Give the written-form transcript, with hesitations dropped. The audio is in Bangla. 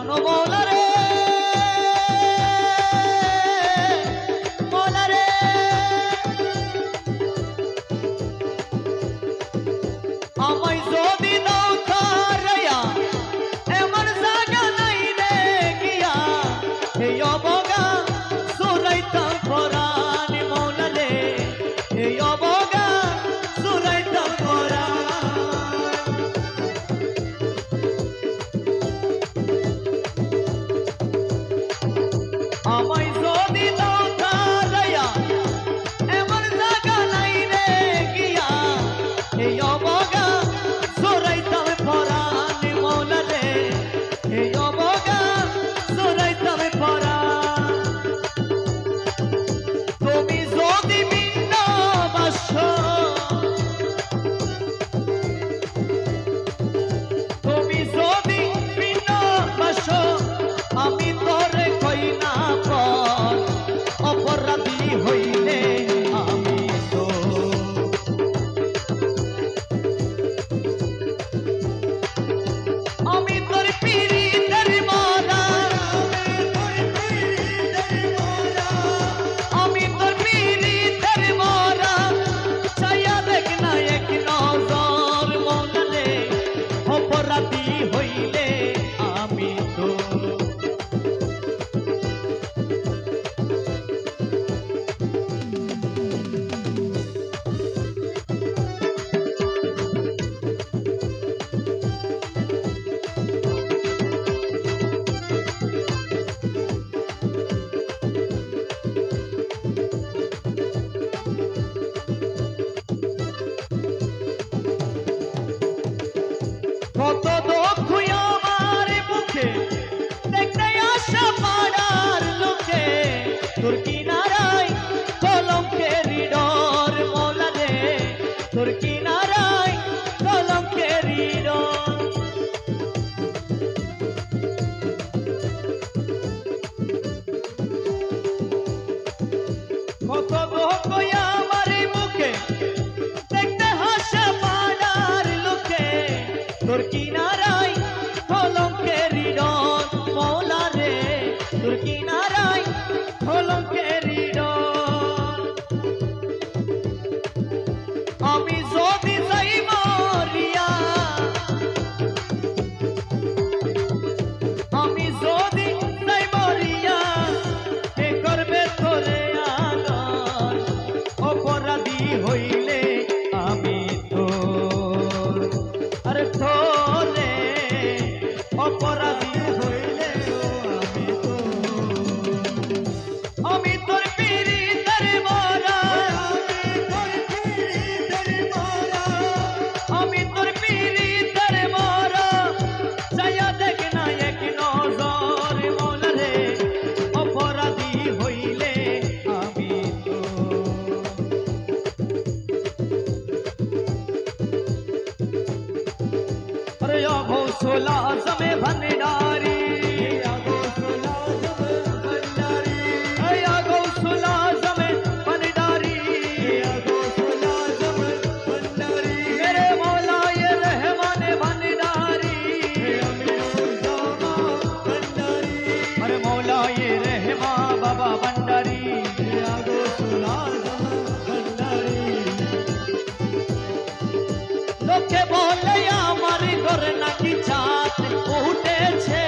মৌলা রে মৌলা রে আমায় যদি দাও তারাইয়া এমন জায়গা নাই রে গিয়া এই অবগা সুরাইতাম পরাণ মৌলা রে এই অবগা সুরাইতাম পরাণ আমায় যদি দাও তারাইয়া এমন জায়গা নাই রে গিয়া এই অবগা সুরাইতাম পরাণ মৌলা রে এই অবগা সুরাইতাম পরাণ তুমি যদি বিনা বাসো তুমি যদি বিনা বাসো আমি তোরে কই না পর অপরাধী হইলে আমি তো আমি তোর পীড়িতের মারা আমি তোর পীড়িতের মারা চাইয়া দেখ না এক নজর মৌলা রে অপরাধী হইলে আমি তো কত দুঃখ আমার বুকে দেখতে আসা পাড়ার লোকে তোর কিনারায় কলঙ্কের ডর মৌলা রে তোর কিনারায় কলঙ্কের ডর কত দুঃখ আমার বুকে দেখতে আসা পাড়ার লোকে তোর কিনারায় কলঙ্কের ডর মৌলা রে তোর কিনারায় কলঙ্কের ডর আমি যদি যাই মরিয়া আমি যদি যাই মরিয়া কে করবে তোরে আদর অপরাধী হইলে আমি তোর আরে তোরে অপরাধী হইলে আমি তোর পীড়িতের মারা আমি তোর পীড়িতের মারা চাইয়া দেখ না এক নজর মৌলা রে অপরাধী হইলে আমি তো अरे गौसुल आज़म भंडारी गौसुल आज़म भंडारी मेरे मौला ये रहमान भंडारी अरे मौला ये रहमा बाबा भंडारी गौसुल आज़म भंडारी लोके बोले আমার ঘর নাকি চাঁদ উঠেছে